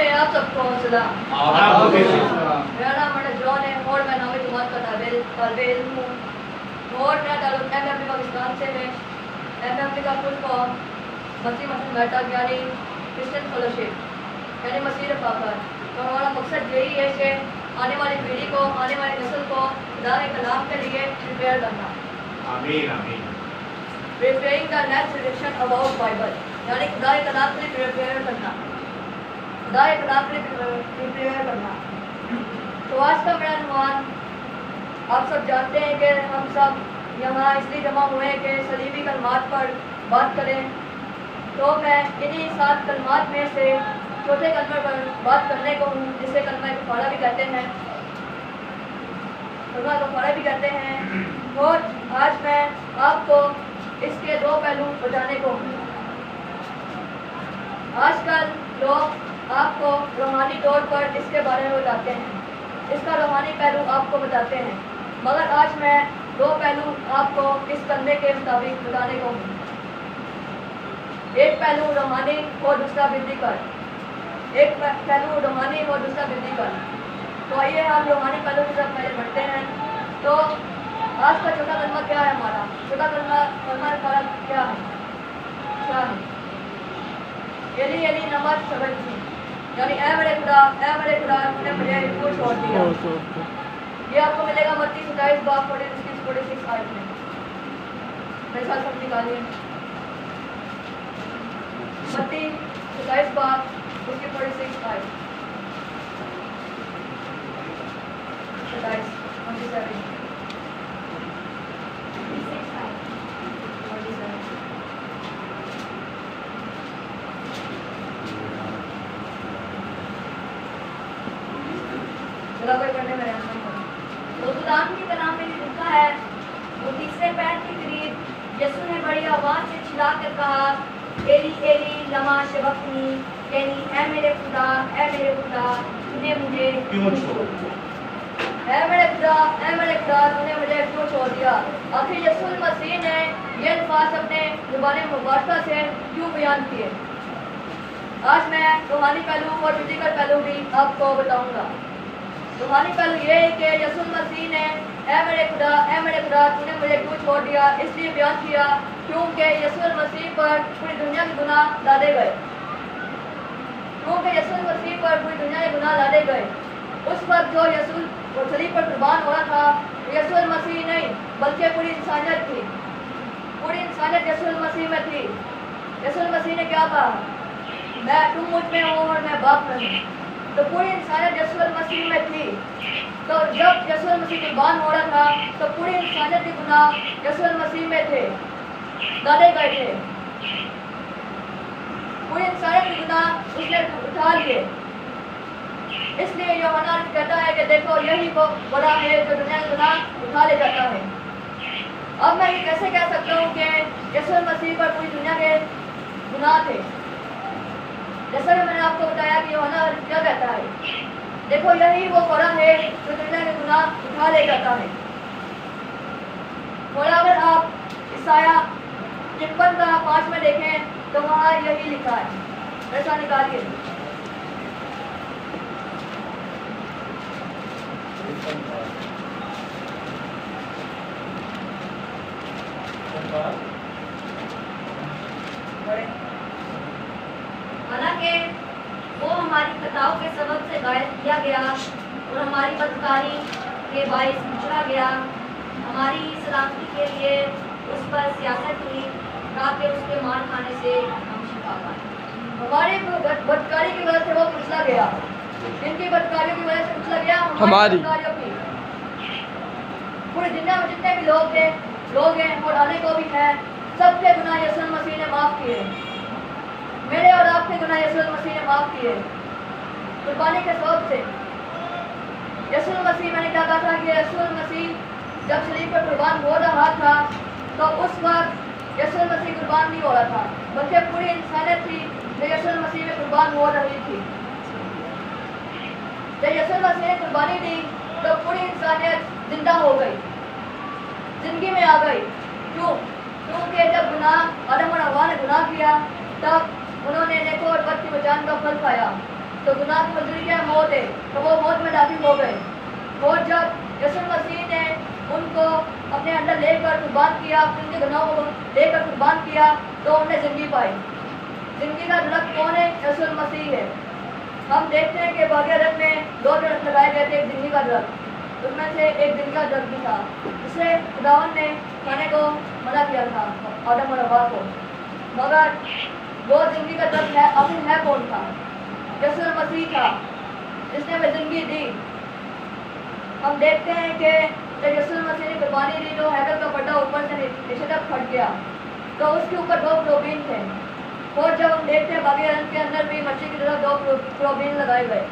में आप सबको सलाम। मेरा नाम जॉन है और मैं नामी जमात का तालिबे इल्म हूँ और मेरा ताल्लुक एमएमडी पाकिस्तान से है। एमएमडी का फुल फॉर्म मसीह मसलन बैठा यानी क्रिश्चियन फेलोशिप यानी मसीह रफ़ाक़त। तो हमारा मकसद यही है कि आने वाली पीढ़ी को, आने वाली नस्ल को खुदा के कलाम के लिए प्रिपेयर करना। आमीन आमीन। Preparing the next generation about Bible यानी खुदा के कलाम के लिए प्रिपेयर करना, खुदा के कलाम के लिए प्रिपेयर करना। तो आज का मेरा अनुमान आप सब जानते हैं कि हम सब यहाँ इसलिए जमा हुए हैं कि सलीबी कलमात पर बात करें। तो मैं इन्हीं 7 कलमात में से चौथे कलमे पर बात करने को हूँ, जिसे कलमा कुफारा भी कहते हैं, कलमा कुफारा भी कहते हैं। और आज मैं आपको इसके 2 पहलू बताने को हूँ। आजकल लोग आपको रूहानी तौर पर इसके बारे में बताते हैं, इसका रूहानी पहलू आपको बताते हैं, मगर आज मैं 2 पहलू आपको इस कलमे के मुताबिक बताने को हूँ। एक पहलू रूहानी और दूसरा बिंदीकर, एक पहलू रूहानी और दूसरा बिंदीकर। तो आइए हम रूहानी पहलू की तरफ पहले बढ़ते हैं। तो आज का चौथा कलमा क्या है? हमारा चौथा कलमा क्या है? क्या है? एली एली लमा शबक्तनी यानी ऐ मेरे खुदा तूने मुझे क्यों छोड़ दिया। ये आपको मिलेगा मत्ती 27 बाब 46 आयत में। मेरे साथ सब निकालिए। मत्ती 27 बाब उसकी 46 आयत 27 47 तो खुदाम के कलाम में लिखा है, वो तीसरे पैर के करीब यीशु ने बड़ी आवाज से चिल्लाकर कहा, एली एली लमा शबक्तनी यानी ऐ मेरे खुदा तूने मुझे क्यों छोड़ दिया। ऐ मेरे खुदा तूने मुझे क्यों छोड़ दिया। आखिर यीशु मसीह ने ये अल्फाज अपने ज़ुबान मुबारका से क्यों बयान किए। आज मैं रूहानी पहलू और फिजिकल पहलू भी आपको बताऊंगा। रूहानी पहलू ये है कि यीशु मसीह ने ऐ मेरे खुदा तूने मुझे क्यों छोड़ दिया इसलिए बयान किया क्योंकि यीशु मसीह पर पूरी दुनिया के गुनाह लादे गए। क्योंकि यीशु मसीह पर पूरी दुनिया के गुनाह लादे गए। उस वक्त जो यीशु सलीब पर कुर्बान हो रहा था, यीशु मसीह नहीं बल्कि पूरी इंसानियत थी। पूरी इंसानियत यीशु मसीह में थी। यीशु मसीह ने क्या कहा? तुम मुझ में हो और मैं बाप में हूँ। तो पूरी इंसानियत यीशु मसीह में थी। तो जब यीशु मसीह कुर्बान हो रहा था तो पूरी इंसानियत के गुनाह यीशु मसीह में थे, डाले गए थे। पूरी इंसानियत के गुनाह उसने उठा लिए। इसलिए यूहन्ना कहता है कि देखो यही वो बड़ा है जो दुनिया के गुनाह उठा ले जाता है। अब मैं ये कैसे कह सकता हूँ कि यीशु मसीह पर पूरी दुनिया के गुनाह थे? जैसा कि मैंने आपको बताया कि यूहन्ना क्या कहता है, देखो यही वो बड़ा है जो दुनिया के गुनाह उठा ले जाता है। और अगर आप ईसाया 53:5 में देखें तो वहाँ यही लिखा है। ऐसा निकालिए। हालांकि वो हमारी खताओं के सबब से गायब किया गया और हमारी बदकारी के बायस बिछड़ा गया। हमारी सलामती के लिए उस पर सियासत हुई ताकि उसके मार खाने से हम शिफा पाएं। हमारी बदकारी की वजह से वो कुचला गया। इनकी बदकारियों की वजह से कुचला गया हमारी बदकारियों की। पूरी दुनिया में जितने भी लोग हैं और आने को भी हैं, सबके गुनाह यीशु मसीह ने माफ़ किए। मेरे और आपके गुनाह यीशु मसीह ने माफ़ किए कुर्बानी के सबब से। यीशु मसीह, मैंने क्या कहा था कि यीशु मसीह जब सलीब पर कुर्बान हो रहा था तो उस वक्त यीशु मसीह कुर्बान नहीं हो रहा था, बल्कि पूरी इंसानियत थी जो यीशु मसीह में कुर्बान हो रही थी। जब यीशु मसीह ने कुर्बानी दी तो पूरी इंसानियत जिंदा हो गई, जिंदगी में आ गई। क्यों? क्योंकि जब आदम और हव्वा ने गुनाह किया तब उन्होंने नेको और बद की पहचान का फल पाया। तो गुनाह की मजदूरी क्या है? मौत है। तो वो मौत में दाखिल हो गए। और जब यीशु मसीह ने उनको अपने अंदर लेकर कुर्बान किया, उनके गुनाहों को लेकर कुर्बान किया, तो उन्हें जिंदगी पाई। जिंदगी का दरख्त कौन है? यीशु मसीह है। हम देखते हैं कि बाग़ अदन में 2 दरख्त लगाए गए थे, एक जिंदगी का दरख्त, उसमें से एक जिंदगी का दरख्त भी था, जिसे खुदावन ने खाने को मना किया था आदम और हव्वा को। मगर वो जिंदगी का दरख्त है, आखिर है कौन था? यीशु मसीह था, जिसने वह जिंदगी दी। हम देखते हैं कि जब यीशु मसीह ने कुर्बानी दी तो हैकल का पट्टा ऊपर से नीचे तक फट गया, तो उसके ऊपर 2 क्रोबीन थे। और जब हम देखते हैं बाग़ अदन के अंदर भी मच्छी की तरह 2 क्रोबीन लगाए गए।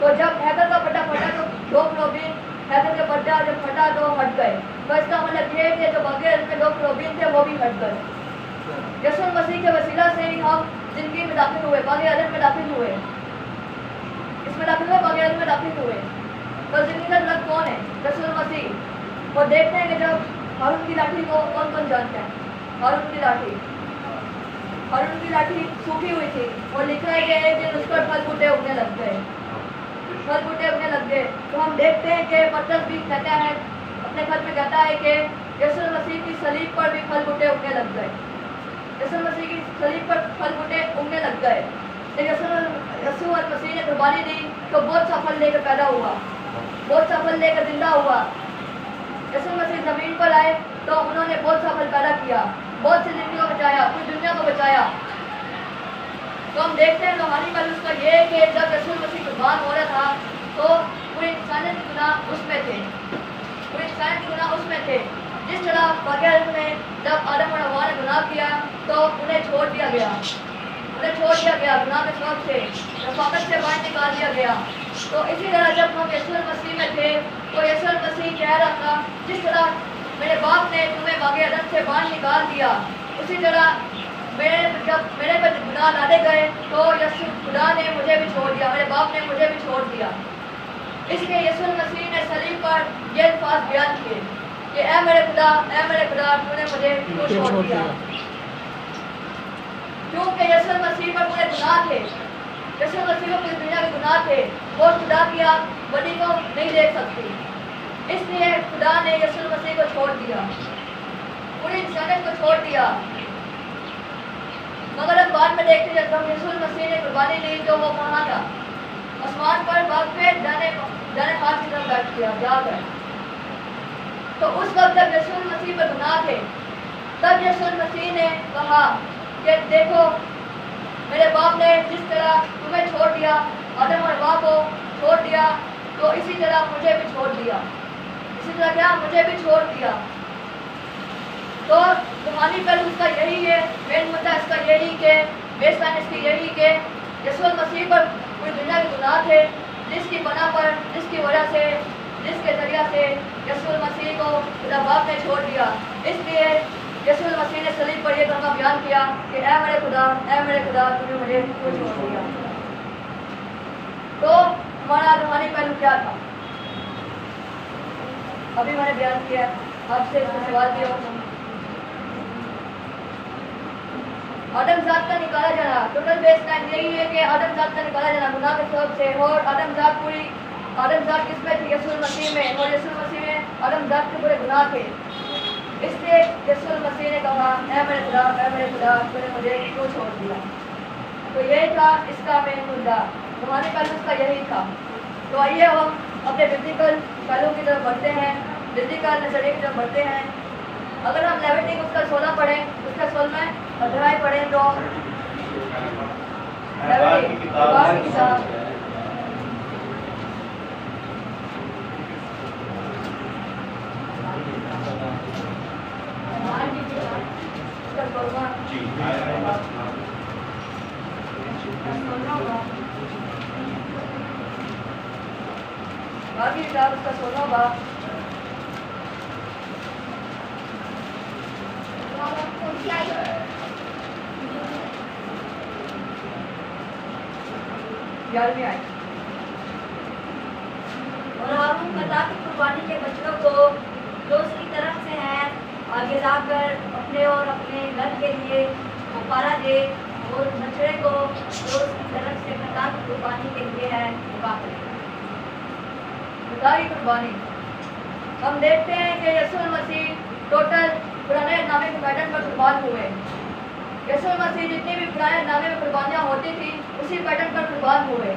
तो जब हैकल का पट्टा फटा तो 2 क्रोबीन हैकल का पट्टा जब फटा तो हट गए। तो इसका मतलब ये है कि जो बाग़ अदन में 2 क्रोबीन थे वो भी हट गए। यीशु मसीह के वसीला से ही हम जिंदगी में दाखिल हुए, बाग़ अदन में दाखिल हुए, इसमें दाखिल हुए, बाग़ अदन में दाखिल हुए। तो जिंदगी का दरख्त कौन है? यीशु मसीह। और देखते हैं कि जब हारून की लाठी को कौन कौन जानते हैं? हारून की लाठी सूखी हुई थी और लिखा है कि एक दिन उस पर फल बूटे उगने लग गए, फल बूटे उगने लग गए। तो हम देखते हैं कि पतरस भी कहता है, अपने खत में कहता है कि यीशु मसीह की सलीब पर भी फल बूटे उगने लग गए। यीशु मसीह की सलीब पर फल बूटे उगने लग गए। यीशु मसीह ने कुर्बानी दी तो बहुत सा फल लेकर पैदा हुआ, बहुत सा फल लेकर जिंदा हुआ। यीशु मसीह जमीन पर आए तो उन्होंने बहुत सा फल पैदा किया, बहुत सी जिंदगी को बचाया, पूरी दुनिया को बचाया। तो हम देखते हैं रूहानी पहलू उसका ये है कि जब यीशु मसीह कुर्बान हो रहा था तो पूरी इंसानियत के गुनाह उसमें थे, पूरी इंसानियत के गुनाह उसमें थे। जिस तरह बाग़ अदन में जब आदम और हव्वा ने गुनाह किया तो उन्हें छोड़ दिया गया, गुनाह के सबब से, रफ़ाकत से बाहर निकाल दिया गया। तो इसी तरह जब हम यीशु मसीह में थे तो यीशु मसीह कह रहा था, जिस तरह मेरे बाप ने तुम्हें बाग़ अदन से बाहर निकाल दिया, उसी तरह जब मेरे पर गुनाह लादे गए तो यीशु खुदा ने मुझे भी छोड़ दिया, मेरे बाप ने मुझे भी छोड़ दिया। इसलिए यीशु मसीह ने सलीब पर ये अल्फाज बयान किए कि ऐ मेरे खुदा तूने मुझे क्यों छोड़ दिया? क्योंकि यीशु मसीह पर पूरे गुनाह थे, यीशु मसीह पर पूरी दुनिया के गुनाह थे और खुदा की आँख बड़ी को नहीं देख सकती। इसलिए खुदा ने यीशु मसीह को छोड़ दिया, पूरी इंसानियत को छोड़ दिया। मगर अब बाद में देखते जब हम यीशु मसीह ने कुर्बानी ली तो वो कहाँ था? आसमान पर बाग पे जाने हाथ की तरफ बैठ गया जाकर। तो उस वक्त जब यीशु मसीह पर गुनाह थे तब यीशु मसीह ने कहा कि देखो मेरे बाप ने जिस तरह तुम्हें छोड़ दिया, आदम और हव्वा को छोड़ दिया, तो इसी तरह मुझे भी छोड़ दिया, इसी तरह क्या मुझे भी छोड़ दिया। तो रूहानी पहलू उसका यही है, मेन मुद्दा इसका यही कि बेसलाइन इसकी यही कि यीशु मसीह पर पूरी दुनिया के गुनाह थे, जिसकी बना पर, जिसकी वजह से, जिसके जरिया से यीशु मसीह को खुदा बाप ने छोड़ दिया। इसलिए यीशु मसीह ने सलीब पर यह कलमा बयान किया कि ऐ मेरे खुदा तूने मुझे क्यों छोड़ दिया? तो हमारा रूहानी पहलू क्या था? अभी मैंने बयान किया, आपसे इसका सवाल भी हो। आदम जात का निकाला जाना, टोटल बेसलाइन यही है कि आदम जात का निकाला जाना गुनाह के सबब से। और आदम जात किसमें थी? यीशु मसीह में। और यीशु मसीह में आदम जात के पूरे गुनाह थे। इसलिए यीशु मसीह ने कहा ऐ मेरे खुदा तूने मुझे क्यों छोड़ दिया? तो यही था इसका मेन मुद्दा, रूहानी पहलू उसका यही था। तो आइए हम अपने बिब्लिकल पहलू की तरफ बढ़ते हैं, बिब्लिकल नजरिए की तरफ बढ़ते हैं। अगर हम लेविटिक उसका 16 पढ़ें, उसका 16वां अध्याय पढ़ें तो लेविटिक की किताब बाकी किताब उसका 16वां बाब और हारून बता की कुर्बानी के बच्चों को जो उसकी तरफ से हैं आगे लाकर अपने और अपने घर के लिए कफारा दे, और बछड़े को जो उसकी तरफ से खता की कुर्बानी के लिए है निकाह करें। खुदा की कुर्बानी। हम देखते हैं कि यीशु मसीह टोटल पुराने नामे के पैटर्न पर कुर्बान हुए। यीशु मसीह जितनी भी पुराने नामे में कुर्बानियाँ होती थी उसी पैटर्न पर कुर्बान हुए।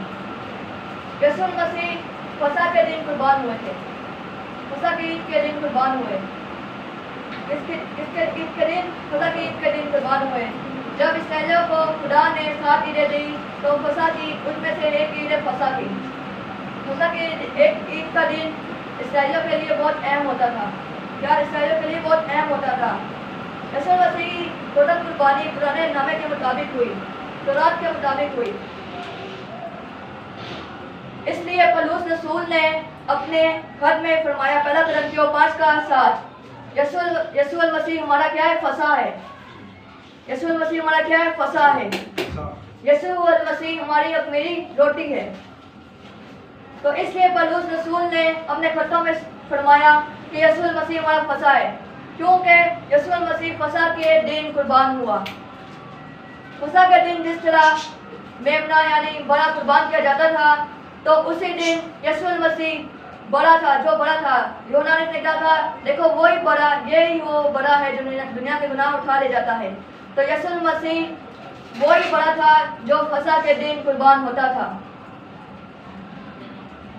यीशु मसीह फसह के दिन कुर्बान हुए थे, फसह की ईद के दिन कुर्बान हुए। इसके ईद के दिन, फसह की ईद के दिन कुर्बान हुए। जब इसराइलियों को खुदा ने 7 ईदें दी तो फसह की उनमें से एक ईद फसह की। फसह की एक ईद का दिन इसराइलियों के लिए बहुत अहम होता था। क्या इसराइलियों के लिए बहुत अहम होता था? यीशु मसीह टोटल कुर्बानी पुराने नामे के मुताबिक हुई, तौरात के मुताबिक हुई। इसलिए पौलुस रसूल ने अपने खत में फरमाया, पहला कुरिन्थियों 5:7, यीशु मसीह हमारा क्या है? फसह है। यीशु मसीह हमारा क्या है? फसह है। यीशु मसीह हमारी अख़मीरी रोटी है। तो इसलिए पौलुस रसूल ने अपने खतों में फरमाया कि यीशु मसीह हमारा फसह है, क्योंकि यीशु मसीह फसह के दिन कुर्बान हुआ। फसह के दिन जिस तरह मेमना यानी बड़ा कुर्बान किया जाता था, तो उसी दिन यीशु मसीह बड़ा था, जो बड़ा था। यूहन्ना ने लिखा था, देखो वही बड़ा, यही वो बड़ा है जो दुनिया के गुनाह उठा ले जाता है। तो यीशु मसीह वही बड़ा था जो फसह के दिन कुर्बान होता था।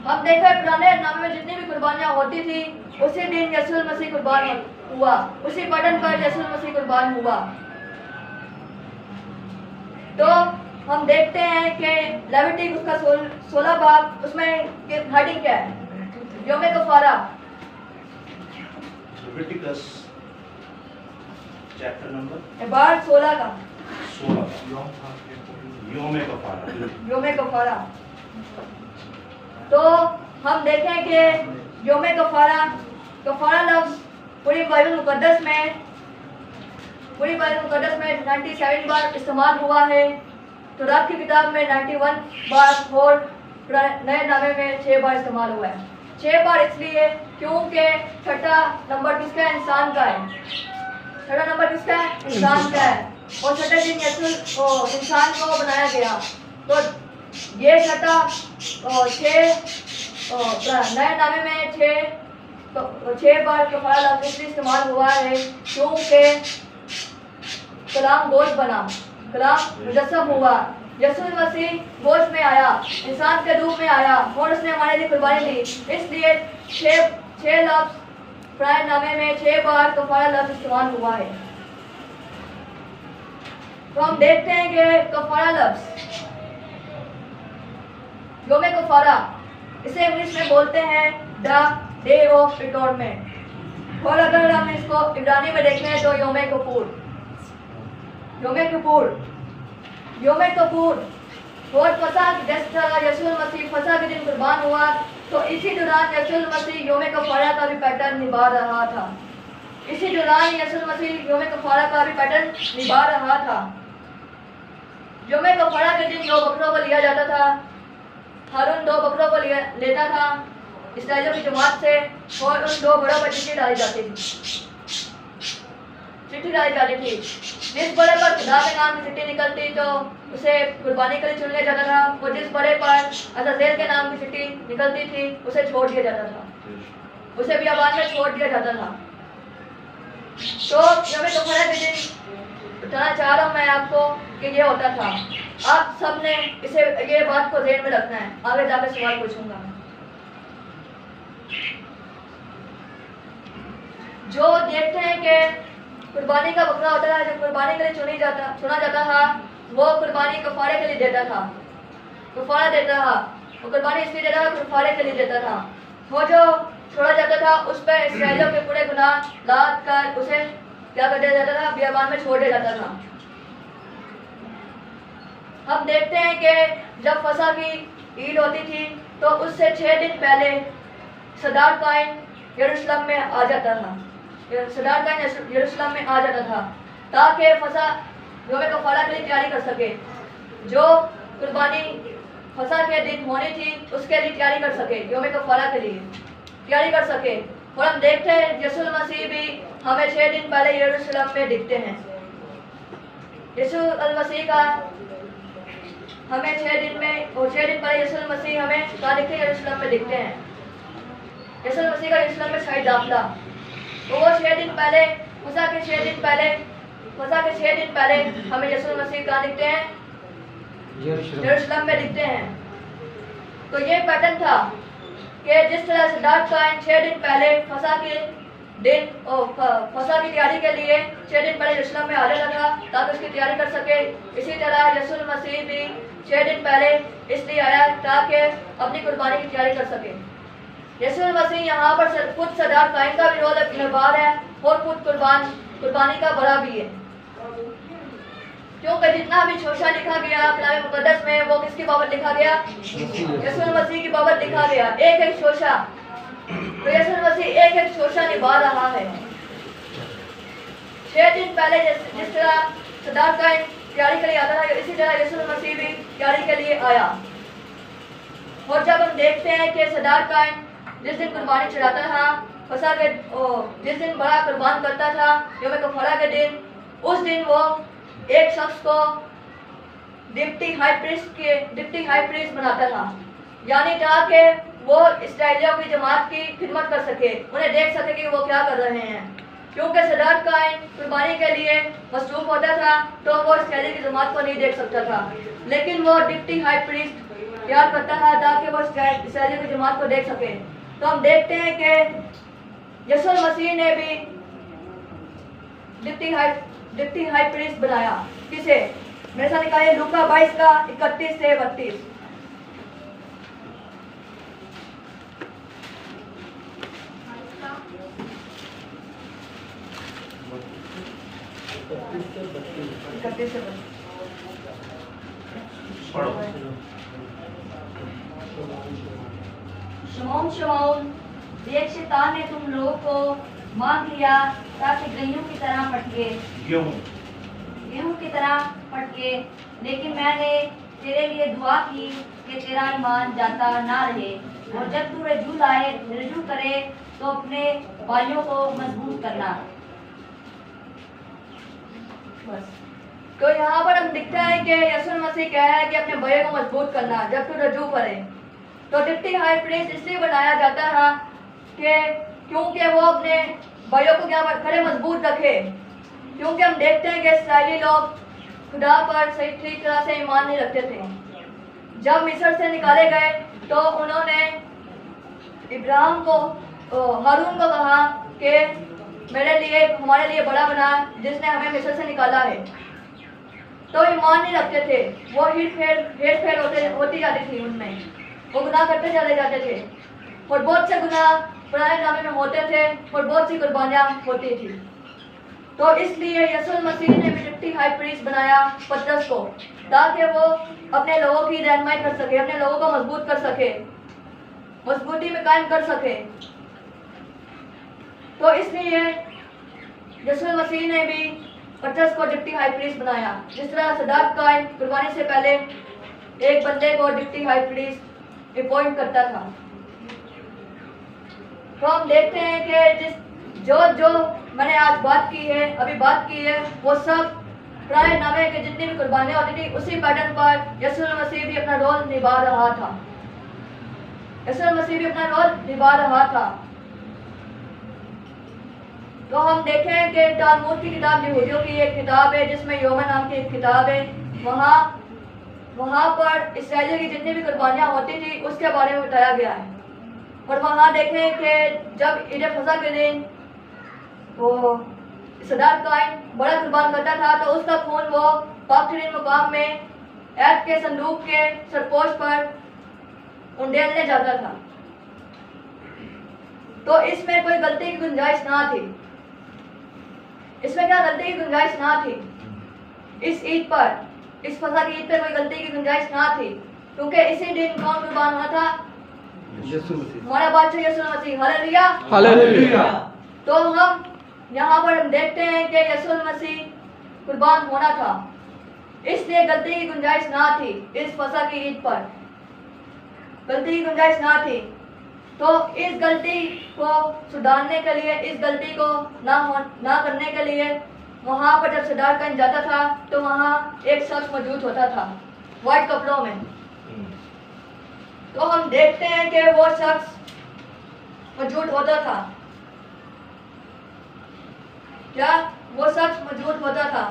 हम देखा पुराने नामे में जितनी भी कुर्बानियाँ होती थी उसी दिन यीशु मसीह कुर्बान हुआ, उसी पैटर्न पर यीशु मसीह कुर्बान हुआ। तो हम देखते हैं कि लेविटिक उसका 16 बाब, उसमें हेडिंग क्या है? योमे कफारा। Leviticus चैप्टर नंबर 16 का 16 योमे कफारा। योमे कफारा। तो हम देखें कि योमे कफारा, कफारा लफ्ज़ पूरी बाइबल मुकद्दस में 97 बार इस्तेमाल हुआ है। तौरात की किताब में 91 बार और नए नामे में 6 बार इस्तेमाल हुआ है। 6 बार इसलिए क्योंकि छठा नंबर किसका है? इंसान का है। छठा नंबर किसका है? इंसान का है। और छठे दिन इंसान को बनाया गया। तो ये छठा 6 नए नामे में 6 बार कफारा लफ्ज़ इसलिए इस्तेमाल हुआ है क्योंकि कलाम गोश्त बना, कलाम मुजस्सम हुआ। यीशु मसीह गोश्त में आया, इंसान के रूप में आया और उसने हमारे लिए कुर्बानी दी। इसलिए 6 लफ्ज़ पुराने नामे में 6 बार कफारा लफ्ज़ इस्तेमाल हुआ है। तो हम देखते हैं कि कफारा लफ्ज़, योमे कफारा, इसे इंग्लिश में बोलते हैं द डे ऑफ एटोनमेंट। और अगर हम इसको इब्रानी में देखते हैं तो योमे कपूर, योमे कपूर, योमे कपूर। और फसह जिस तरह यीशु मसीह फसह के दिन कुर्बान हुआ, तो इसी दौरान यीशु मसीह योमे कफारा का भी पैटर्न निभा रहा था। इसी दौरान यीशु मसीह योमे कफारा का भी पैटर्न निभा रहा था। योमे कफारा के दिन 2 बकरों को लिया जाता था। हारून 2 बकरों को लेता था इसराइलियों की जमात से, और उन 2 बड़ों पर चिट्ठी डाली जाती थी। जिस बड़े पर खुदा के नाम की चिट्ठी निकलती तो उसे कुर्बानी के लिए चुन लिया जाता था, और जिस बड़े पर अज़ाज़ेल के नाम की चिट्ठी निकलती थी उसे छोड़ दिया जाता था, उसे बियाबान में छोड़ दिया जाता था। तो योमे कफारा के दिन बताना चाह रहा हूँ मैं आपको कि ये होता था। आप सब ने ये बात को ध्यान में रखना है। आगे जाकर सवाल पूछूंगा। जो देखते हैं कि कुर्बानी का बकरा होता था, जो कुर्बानी के लिए चुना जाता था, वो कुर्बानी कफारे के लिए देता था, कफारा देता था। वो कुर्बानी इसलिए देता था, कफारे के लिए देता था। वो जो छोड़ा जाता था उस पर इसराइलियों के पूरे गुनाह लाद कर उसे क्या कर दिया जाता था? बियाबान में छोड़ दिया जाता था। हम देखते हैं कि जब फसह की ईद होती थी तो उससे 6 दिन पहले सरदार कायन यरूशलेम में आ जाता था। सरदार कायन यरूशलेम में आ जाता था ताकि फसह योमे कफारा के लिए तैयारी कर सके। जो कुर्बानी फसह के दिन होनी थी उसके लिए तैयारी कर सके, योमे कफारा के लिए तैयारी कर सके। और हम देखते हैं यीशु मसीह भी हमें 6 दिन पहले यरूशलेम में दिखते हैं। यीशु मसीह का हमें 6 दिन पहले यीशु मसीह हमें कहाँ दिखते हैं? यरूशलेम में दिखते हैं। यीशु मसीह का यरूशलेम में शाही दाखिला, तो वो 6 दिन पहले, फसह के 6 दिन पहले हमें यीशु मसीह कहाँ दिखते हैं? यरूशलेम में दिखते हैं। तो ये पैटर्न था कि जिस तरह सिद्धार्थ काइन 6 दिन पहले फसह की तैयारी के लिए 6 दिन पहले यरूशलेम में आ जाता था ताकि उसकी तैयारी कर सके, इसी तरह यीशु मसीह भी 6 दिन पहले इसलिए आया ताकि अपनी कुर्बानी की तैयारी कर सके। यीशु मसीह यहाँ पर खुद सिद्धार्थ काइन का भी रोल निभा है और खुद कुर्बानी का बड़ा भी है, क्योंकि जितना भी शोषा लिखा गया कलाम मुकद्दस में वो किसकी बाबत लिखा गया? यीशु मसीह की बाबत लिखा गया। एक शोषा, तो यीशु मसीह एक शोषा निभा रहा है। 6 दिन पहले जिस तरह सिद्धार्थ काइन तैयारी के लिए आता था, इसी तरह यीशु मसीह भी तैयारी के लिए आया। और जब हम देखते हैं कि सिद्धार्थ काइन जिस दिन कुर्बानी चढ़ाता था, फसह के जिस दिन बड़ा कुर्बान करता था, यौम कफारा के दिन, उस दिन वो एक शख्स को डिप्टी हाई प्रीस्ट बनाता था, यानी ताकि वो इस्राएलियों की जमात की खिदमत कर सके, उन्हें देख सके कि वो क्या कर रहे हैं। क्योंकि सिद्धार्थ काइन कुर्बानी के लिए मसरूफ होता था तो वो इस्राएली की जमात को नहीं देख सकता था, लेकिन वो डिप्टी हाई प्रीस्ट तैयार करता था ताकि वो इस्राएली की जमात को देख सके। तो हम देखते हैं कि यीशु मसीह ने भी डिप्टी हाई प्रीस्ट बनाया। किसे? मेरे साथ निकालिए लूका 22 का 31 से 32। शमौन, देख शैतान ने तुम लोगों को मांग लिया ताकि गेहूं की तरह फटके, लेकिन मैंने तेरे लिए दुआ की कि तेरा ईमान जाता ना रहे, और जब तू रजू करे तो अपने भाइयों को मजबूत करना। बस। तो यहाँ पर हम दिखता है कि यीशु मसीह कह रहा है कि अपने भाइयों को मजबूत करना जब तू रजू करे। तो डिप्टी हाई प्रीस्ट इसलिए बनाया जाता था कि क्योंकि वो अपने भाइयों को क्या करे? मजबूत रखे। क्योंकि हम देखते हैं कि इस्राएली लोग खुदा पर सही ठीक तरह से ईमान नहीं रखते थे। जब मिस्र से निकाले गए तो उन्होंने इब्राहिम को, हारून को कहा कि हमारे लिए बड़ा बना जिसने हमें मिस्र से निकाला है। तो ईमान नहीं रखते थे, वो हेर फेर होती जाती थी उनमें, वो गुनाह करते चले जाते थे, और बहुत से गुनाह पुराने नामे में होते थे और बहुत सी कुर्बानियाँ होती थी। तो इसलिए यीशु मसीह ने भी डिप्टी हाई प्रीस्ट बनाया पतरस को, ताकि वो अपने लोगों की रहनुमाई कर सके, अपने लोगों को मजबूत कर सके, मजबूती में कायम कर सके। तो इसलिए यीशु मसीह ने भी पतरस को डिप्टी हाई प्रीस्ट बनाया। जिस तरह सिद्धार्थ काइन कुर्बानी से पहले एक बंदे को डिप्टी हाई प्रीस्ट अपॉइंट करता था। तो हम देखते हैं कि जो मैंने आज अभी बात की है, वो सब पुराने नामे के जितनी भी कुर्बानियाँ होती थी उसी पैटर्न पर यीशु मसीह भी अपना रोल निभा रहा था। तो हम देखें कि तालमूद की किताब यहूदियों की एक किताब है जिसमें योमा नाम की एक किताब है, वहाँ पर इस्राएलियों की जितनी भी कुर्बानियाँ होती थी उसके बारे में बताया गया है। और वहाँ देखें कि जब ईद फसह के दिन वो सिद्धार्थ काइन बड़ा कुर्बान करता था तो उसका खून वो पाक-तरीन मुकाम में ऐद के संदूक के सरपोश पर उंडेलने जाता था। तो इसमें कोई गलती की गुंजाइश ना थी। इसमें क्या गलती की गुंजाइश ना थी? इस ईद पर, इस फसह की ईद पर कोई गलती की गुंजाइश ना थी, क्योंकि इसी दिन कौन कुर्बान हुआ था? हमारा बादशाह यीशु मसीह। Hallelujah, hallelujah. तो हम यहाँ पर हम देखते हैं कि यीशु मसीह कुर्बान होना था, इसलिए गलती की गुंजाइश ना थी। इस फसह की ईद पर गलती की गुंजाइश ना थी। तो इस गलती को सुधारने के लिए, इस गलती को ना करने के लिए वहाँ पर जब सरदार कहीं जाता था तो वहाँ एक शख्स मौजूद होता था व्हाइट कपड़ों में। तो हम देखते हैं कि वो शख्स मौजूद होता था। क्या वो शख्स मौजूद होता था?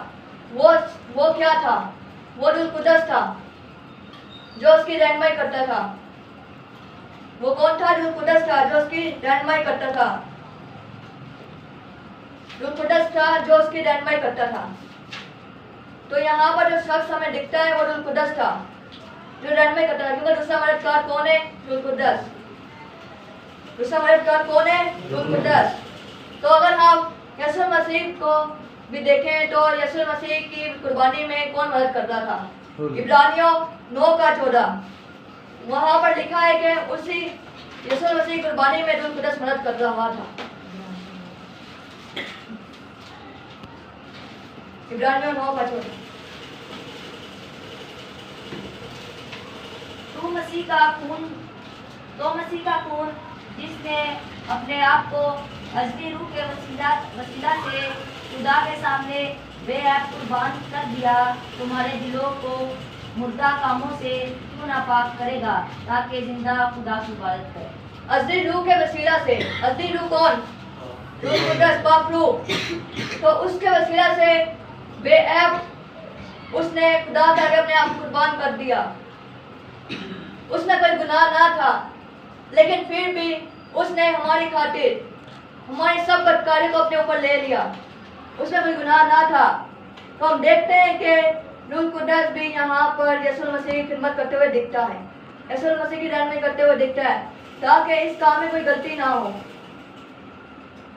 वो क्या था? वो रूह कुदस था जो उसकी रहनुमाई करता था। वो कौन था? रूह कुदस था जो उसकी रहनुमाई करता था। रूह कुदस था जो उसकी रहनुमाई करता था। तो यहाँ पर जो शख्स हमें दिखता है वो रूह कुदस था जो रहनुमाई करता था, क्योंकि दूसरा मददगार कौन है? रूह कुदस। दूसरा मददगार कौन है? रूह कुदस। तो अगर हम यीशु मसीह को भी देखें तो यीशु मसीह की कुर्बानी में कौन मदद करता था? इब्रानियों 9:14 वहाँ पर लिखा है कि उसी यीशु मसीह की कुर्बानी में रूह कुदस मदद कर रहा था। इब्रानियों 9:14। तो मसीह का खून जिसने अपने आप को अजली रूह के वसीला से खुदा के सामने बेऐब कुर्बान कर दिया, तुम्हारे दिलों को मुर्दा कामों से क्यों नापाक करेगा, ताकि जिंदा खुदा की इबादत करे। अजली रूह के वसीला से। अजली रूह कौन? रूह कुदस, पाक रूह। तो उसके वसीला से बेऐब उसने खुदा के आगे अपने आप कुर्बान कर दिया। उसमें कोई गुनाह ना था, लेकिन फिर भी उसने हमारी खातिर हमारी सब बदकारी को अपने ऊपर ले लिया। उसमें कोई गुनाह ना था। तो हम देखते हैं कि रूह कुदस भी यहाँ पर यीशु मसीह की खिदमत करते हुए दिखता है, यीशु मसीह की रहनुमाई करते हुए दिखता है, ताकि इस काम में कोई गलती ना हो।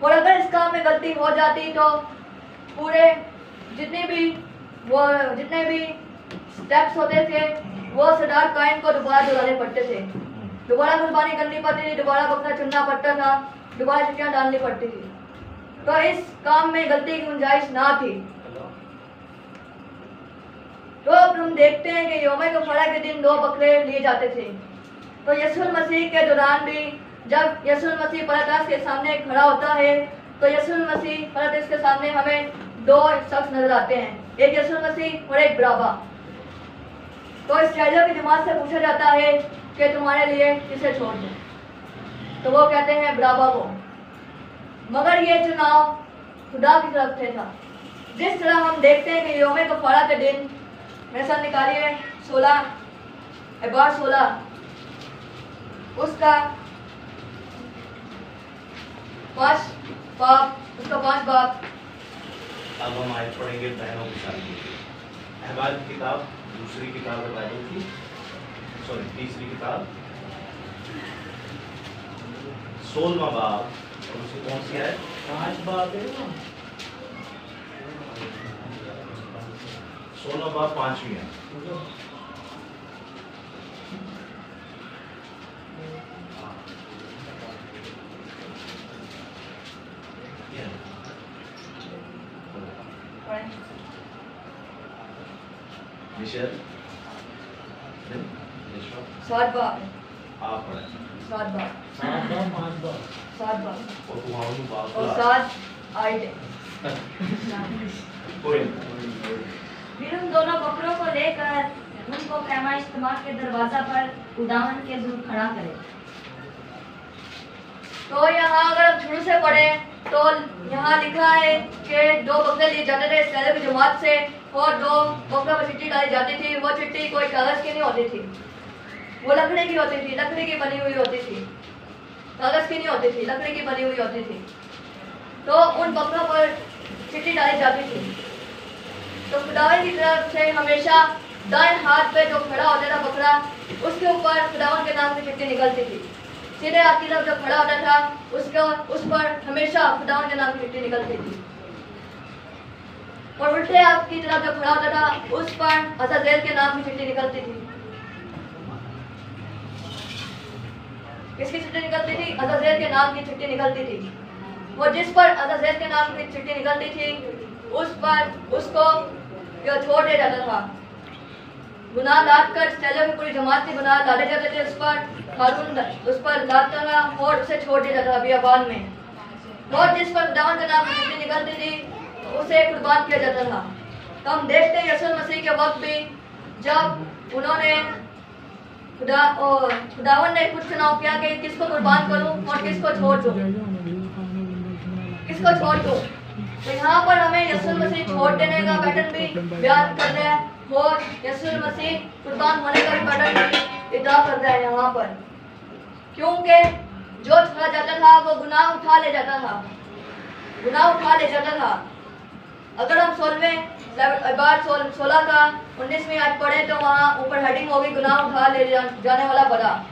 और अगर इस काम में गलती हो जाती तो पूरे जितने भी स्टेप्स होते थे वो सरदार कायन को दोबारा दोहराने पड़ते थे। दोबारा कुर्बानी करनी पड़ती थी, दोबारा बकरा चुनना पड़ता था, दोबारा चिट्ठियाँ डालनी पड़ती थी। तो इस काम में गलती की गुंजाइश ना थी। तो अब हम देखते हैं कि यौम कफारा के दिन 2 बकरे लिए जाते थे। तो यीशु मसीह के दौरान भी जब यीशु मसीह पलटस के सामने खड़ा होता है तो यीशु मसीह पलटस के सामने हमें 2 शख्स नजर आते हैं, एक यीशु मसीह और एक बराबा। तो इस्राएलियों की जमात से पूछा जाता है कि तुम्हारे लिए किसे छोड़ दूं? तो वो कहते हैं बराबा को। मगर ये चुनाव खुदा की तरफ से था। जिस तरह हम देखते हैं कि यौम कफारा के दिन, मेरे साथ निकालिए 16 एबार 16 उसका 5 बाप। अब हम आयत पढ़ेंगे बहनों की शादी। अहबार की किताब, दूसरी किताब है बाइबल की, तीसरी किताब, 16वां बाब, और उसकी कौन सी है? 5 बाब है ना, 16वां बाब 5वीं है। मिशेल 7 बाप। आप पढ़ें। 7 बाप। 7 बाप और तुम्हारे बाप और 7 आयत। फिर उन दोनों बकरों को लेकर उनको खैमा इज्तिमा के दरवाजा पर खुदावन के हुजूर खड़ा करे। तो यहाँ अगर हम शुरू से पढ़ें तो यहाँ लिखा है कि 2 बकरे लिए जाते थे इस्राएलियों की जमात से और 2 बकरों पर चिट्ठी डाली जाती थी। वो चिट्ठी कोई कागज की नहीं होती थी, वो लकड़ी की होती थी, लकड़ी की बनी हुई होती थी, कागज की नहीं होती थी, लकड़ी की बनी हुई होती थी। तो उन बकरों पर चिट्ठी डाली जाती थी। तो खुदावन की तरफ से हमेशा दाएं हाथ पे जो खड़ा होता था बकरा, उसके ऊपर खुदावन के नाम की चिट्ठी निकलती थी। सीधे हाथ की तरफ जो खड़ा होता था उस पर हमेशा खुदावन के नाम की चिट्ठी निकलती थी। और उल्टे हाथ की तरफ जो खड़ा होता था उस पर अज़ाज़ेल के नाम की चिट्ठी निकलती थी। किसकी चिट्ठी निकलती थी? अज़ाज़ेल के नाम की चिट्ठी निकलती थी। वो जिस पर अज़ाज़ेल के नाम की चिट्ठी निकलती थी उस पर उसको छोड़ दिया जाता था। गुनाह लाद कर इस्राएलियों की पूरी जमात से गुनाह लादे जाते थे, उस पर हारून उस पर लादता था और उसे छोड़ दिया जाता था बियाबान में। और जिस पर खुदावन का नाम की चिट्ठी निकलती थी उसे कुर्बान किया जाता था। तो हम देखते हैं यीशु मसीह के वक्त भी जब उन्होंने खुदावन ने कुछ चुनाव किया कि किसको कुर्बान करूं और किसको छोड़ दूं, किसको छोड़ दूं। तो यहाँ पर हमें यीशु मसीह छोड़ देने का पैटर्न भी बयान कर रहा है और यीशु मसीह कुर्बान होने का भी पैटर्न भी इदा कर रहा है यहाँ पर, क्योंकि जो छोड़ा जाता था वो गुनाह उठा ले जाता था, गुनाह उठा ले जाता था। अगर हम 16 का 19वीं आज पढ़े तो वहाँ ऊपर हेडिंग होगी गुनाह उठा ले जाने वाला बड़ा।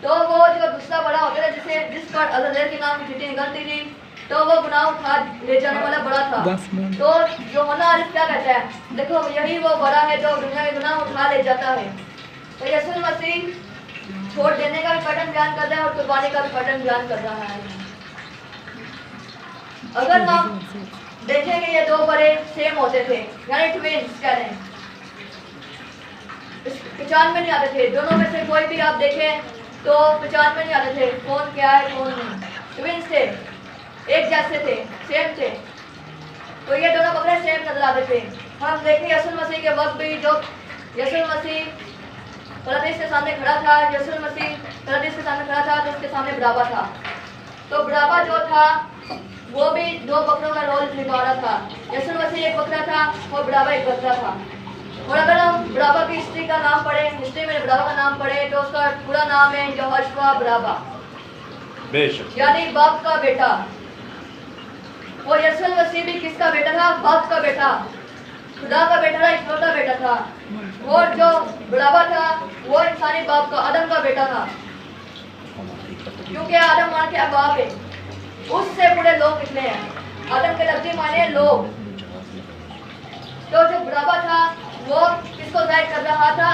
तो वो जो दूसरा बड़ा होता है जिस पर अज़राइल के नाम की चिट्ठी निकलती थी, तो वो गुनाह उठा ले जाने वाला बड़ा था। तो यूहन्ना आरिफ क्या कहता है, देखो यही वो बड़ा है जो दुनिया के गुनाह उठा ले जाता है। तो यीशु मसीह छोड़ देने का भी पैटर्न बयान कर रहा है और कुर्बानी का भी पैटर्न बयान कर रहा है। अगर हम देखेंगे ये दो बड़े सेम होते थे, यानी ट्विन्स कह रहे हैं, पहचान में नहीं आते थे। दोनों में से कोई भी आप देखें तो पहचान में नहीं आते थे कौन क्या है कौन नहीं। ट्विन्स थे, एक जैसे थे, सेम थे, तो ये दोनों बकरे सेम नजर आते थे। हम देखें यीशु मसीह के वक्त भी जो यीशु मसीह पिलातुस के सामने खड़ा था, यीशु मसीह पिलातुस के सामने खड़ा था तो उसके सामने बराबा था। तो बराबा जो था वो भी दो बकरों का रोल निभा रहा था। यीशु मसीह एक बकरा था और बराबा एक बकरा था। और अगर हम बराबा की हिस्ट्री का नाम पढ़े, हिस्ट्री में बराबा का नाम पढ़े तो उसका पूरा नाम है यहोशुआ बराबा, यानी बाप का बेटा। और यीशु मसीह भी किसका बेटा था? बाप का बेटा, खुदा का बेटा था, इकलौता बेटा था। और जो बराबा था वो इंसानी बाप का, आदम का बेटा था, क्योंकि आदम मां के बाप है, उससे पूरे लोग निकले हैं। आदम के लफ्जी माने लोग। तो जो बराबा था वो किसको जाहिर कर रहा था?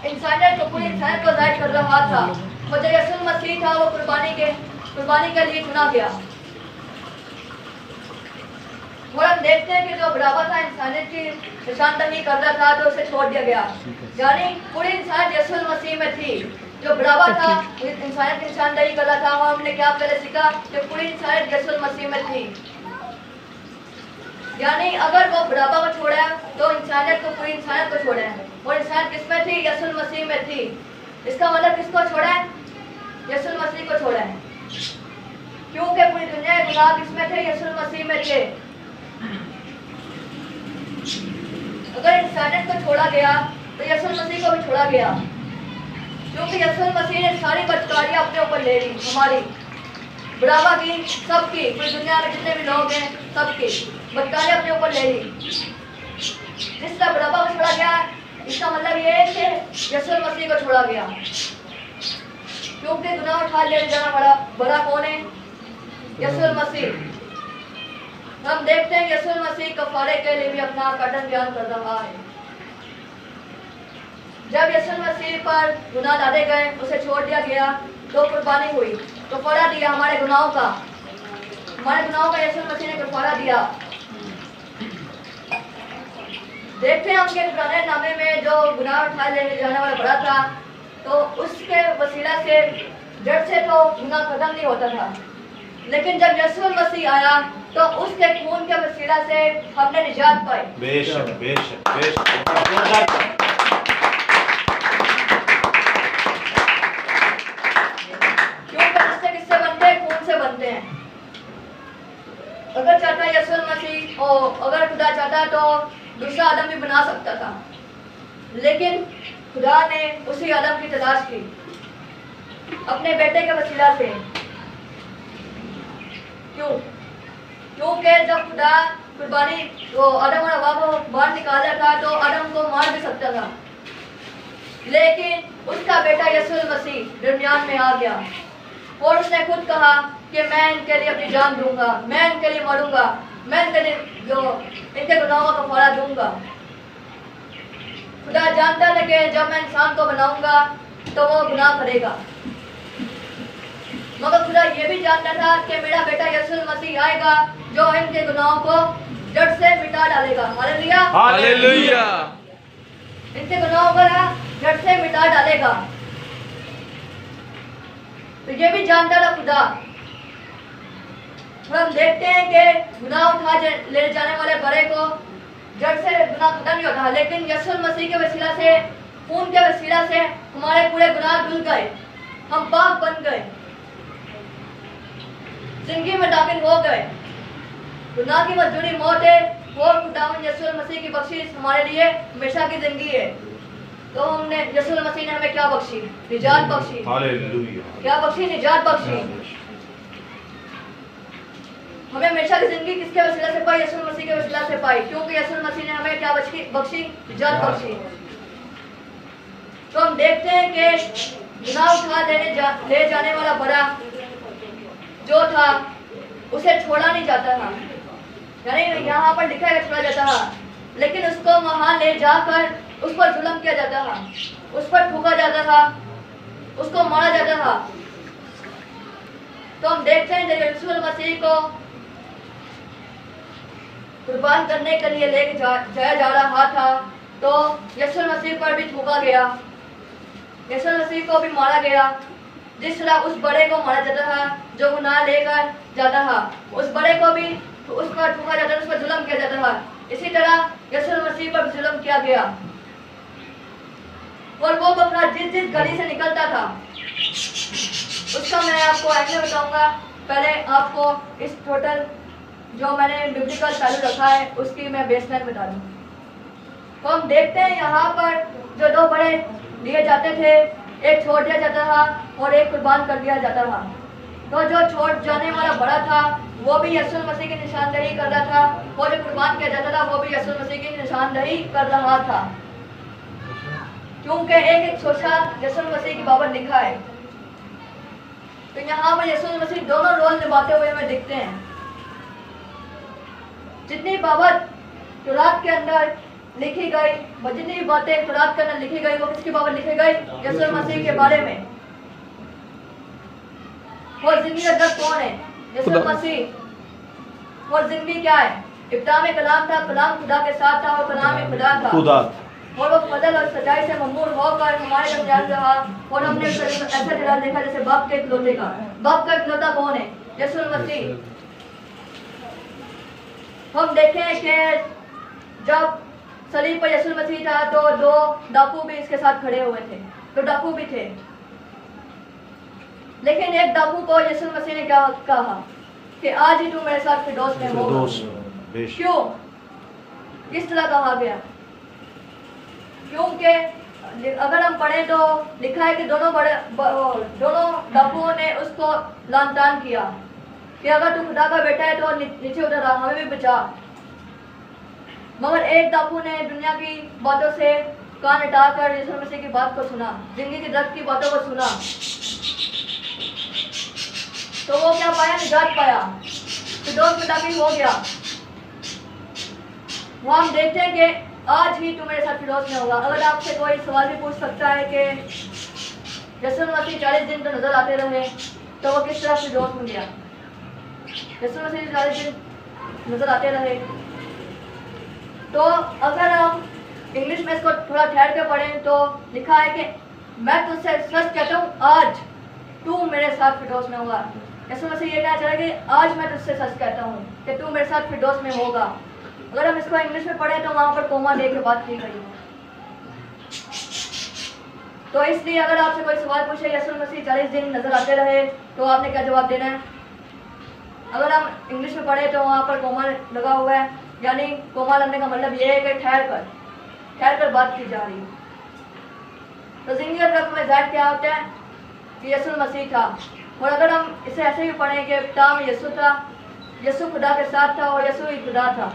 इंसानियत को, पूरी इंसानियत को जाहिर कर रहा था। और जो यीशु मसीह था वो कुर्बानी के लिए चुना गया। और हम देखते हैं कि जो बराबा था इंसानियत की निशानदही कर रहा था तो उसे छोड़ दिया गया, यानी पूरी इंसानियत यीशु मसीह में थी। जो बराबा था इंसानियत की निशानदही कर रहा था। और हमने क्या पहले सीखा कि पूरी इंसानियत यीशु मसीह में थी, यानी अगर वो बराबा को छोड़ा तो इंसानियत को, पूरी इंसानियत को छोड़ा है। और इंसानियत किसमें थी? यीशु मसीह में थी। इसका मतलब किसको छोड़ा है? यीशु मसीह को छोड़ा है, क्योंकि पूरी दुनिया के गुनाह किसमें थे? यीशु मसीह में थे। अगर इंसानियत को छोड़ा गया तो यीशु मसीह को भी छोड़ा गया, क्योंकि यीशु मसीह ने सारी बदकारियां अपने ऊपर ले ली, हमारी, बराबा की, सबकी, पूरी दुनिया में जितने भी लोग हैं सबकी बदकारियां अपने ऊपर ले ली। जिस तरह बराबा को छोड़ा गया, इसका मतलब ये है कि यीशु मसीह को छोड़ा गया, क्योंकि गुनाह उठा ले जाना बड़ा कौन है? यीशु मसीह। हम देखते हैं यीशु मसीह कफारे के लिए भी अपना पैटर्न बयान कर रहा है। जब यीशु मसीह पर गुनाह लादे गए, उसे छोड़ दिया गया, तो कुर्बानी हुई, कफारा दिया हमारे गुनाहों का, यीशु मसीह ने कफारा दिया। देखते हैं हम कि पुराने नामे में जो गुनाह उठा ले जाने वाला बड़ा था, तो उसके वसीला से, जड़ से तो गुनाह खत्म नहीं होता था, लेकिन जब यीशु मसीह आया तो उसके खून के वसीला से हमने निजात पाई। बेशक बेशक बेशक। किससे बनते हैं? खून से बनते हैं। अगर चाहता यीशु मसीह, और अगर खुदा चाहता तो दूसरा आदम भी बना सकता था, लेकिन खुदा ने उसी आदम की तलाश की अपने बेटे के वसीला से। क्यों? क्योंकि जब खुदा कुर्बानी वो आदम और हव्वा को बाहर निकाला था तो आदम को मार भी सकता था, लेकिन उसका बेटा यीशु मसीह दरमियान में आ गया और उसने खुद कहा कि मैं इनके लिए अपनी जान दूंगा, मैं इनके लिए मरूंगा, मैं इनके लिए इनके गुनाहों का कफारा दूंगा। खुदा जानता था कि जब मैं इंसान को बनाऊंगा तो वो गुनाह करेगा, मगर खुदा ये भी जानता था कि मेरा बेटा यीशु मसीह आएगा जो इनके गुनाहों को जड़ से मिटा डालेगा। Hallelujah, hallelujah. इनके गुनाहों को जड़ से मिटा डालेगा। तो ये भी जानता था खुदा। और हम देखते हैं कि गुनाह उठा ले जाने वाले बड़े को जड़ से गुनाह खत्म नहीं होता, लेकिन यीशु मसीह के वसीला से, खून के वसीला से हमारे पूरे गुनाह धुल गए, हम पाक बन गए, जिंदगी में दाखिल हो गए। गुनाह की मजदूरी मौत है और खुदावंद यीशु मसीह की बख्शिश हमारे लिए हमेशा की जिंदगी है। तो हमने यीशु मसीह ने हमें क्या बख्शी? निजात बख्शी। हालेलुया। क्या बख्शी? निजात बख्शी। हमें हमेशा की जिंदगी किसके वसीला से पाई? यीशु मसीह के वसीला से पाई, क्योंकि यीशु मसीह ने हमें क्या बख्शी? निजात बख्शी। तो हम देखते हैं कि गुनाह उठा ले जाने वाला बड़ा जो था उसे छोड़ा नहीं जाता था, यानी यहाँ पर लिखा है छोड़ा जाता था, लेकिन उसको वहां ले जाकर उस पर जुल्म किया जाता था, उस पर ठोका जाता था, उसको मारा जाता था। तो हम देखते हैं जब यीशु मसीह को कुर्बान करने के लिए लेके जाया जा रहा था, तो यीशु मसीह पर भी ठोका गया, यीशु मसीह को भी मारा गया। जिस तरह उस बड़े को मारा जाता था जो गुनाह लेकर जाता था, उस बड़े को भी उस पर ठोका जाता था, उस पर जुल्म किया जाता था, इसी तरह यीशु मसीह पर जुल्म किया गया। और वो बकरा जिस गली से निकलता था उसका मैं आपको ऐसे बताऊंगा। पहले आपको इस टोटल जो मैंने बिब्लिकल चालू रखा है उसकी मैं बेसलाइन बता दूं। तो हम देखते हैं यहाँ पर जो दो बड़े लिए जाते थे, एक छोड़ दिया जाता था और एक कुर्बान कर दिया जाता था। तो जो छोड़ जाने वाला बड़ा था वो भी यीशु मसीह की निशानदेही कर रहा था, और जो कुर्बान किया जाता था वो भी यीशु मसीह की निशानदेही कर रहा था, क्योंकि एक सोचा यीशु मसीह की बाबत लिखा है। तो यहाँ पर यीशु मसीह दोनों रोल निभाते हुए हमें दिखते हैं। जितनी बाबत तौरात के अंदर लिखी गई, जितनी बातें तौरात के अंदर लिखी गई वो किसकी बाबत लिखी गई? यीशु मसीह के बारे में। और जिंदगी का दर कौन है? यीशु मसीह। और जिंदगी क्या है? इब्तिदा में कलाम था, कलाम खुदा के साथ था और कलाम में खुदा था, और वो फजल और सच्चाई से ममूर होकर हमारे दरमियान रहा। और हमने ऐसा जलाल देखा जैसे बाप के इकलौते का। बाप का इकलौता कौन है? यीशु मसीह। हम देखें कि जब सलीब पर यीशु मसीह था तो दो डाकू भी इसके साथ खड़े हुए थे, तो डाकू भी थे, लेकिन एक डाकू को यीशु मसीह ने क्या कहा कि आज ही तू मेरे साथ फिरदौस में होगा। क्यों? किस तरह कहा गया? क्योंकि अगर हम पढ़ें तो लिखा है कि दोनों डाकुओं ने उसको लानतान किया कि अगर तू खुदा का बेटा है तो नीचे उतर आ, हमें भी बचा। मगर एक डाकू ने दुनिया की बातों से कान हटाकर यीशु मसीह की बात को सुना, जिंदगी की दर्द की बातों को सुना, तो वो क्या पाया? निजात पाया, फिरदौस में दाखिल हो गया। वहाँ हम देखते हैं कि आज ही तू मेरे साथ फिरदौस में होगा। अगर आपसे कोई सवाल भी पूछ सकता है कि यीशु मसीह 40 दिन तो नजर आते रहे, तो वो किस तरह फिरदौस में गया? यीशु मसीह 40 दिन नजर आते रहे, तो अगर हम इंग्लिश में इसको थोड़ा ठहर के पढ़ें तो लिखा है कि मैं तुझसे सच कहता हूँ आज तू मेरे साथ फिरदौस में होगा। यीशु मसीह ये कहना चाह रहा है कि आज मैं तुझसे सच कहता हूँ कि तू मेरे साथ फिरदौस में होगा। अगर हम इसको इंग्लिश में पढ़ें तो वहाँ पर कोमा दे के बात की गई। तो इसलिए अगर आपसे कोई सवाल पूछे यीशु मसीह 40 दिन नजर आते रहे, तो आपने क्या जवाब देना है? अगर हम इंग्लिश में पढ़े तो वहाँ पर कोमा लगा हुआ है, यानी कोमा लगने का मतलब ये है कि ठहर कर बात की जा रही है। तो जिंदगी का तर्क में ज़ाहिर क्या होता है कि यीशु मसीह था। और अगर हम इसे ऐसे भी पढ़ें कि इब्तिदा में यीशु था, यीशु खुदा के साथ था और यीशु ही खुदा था,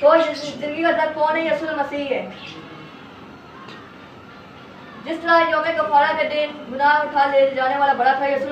तो जिंदगी का दर्द कौन है? यीशु मसीह है। जिस तरह यौम कफारा के दिन गुनाह उठा ले जाने वाला बड़ा था यीशु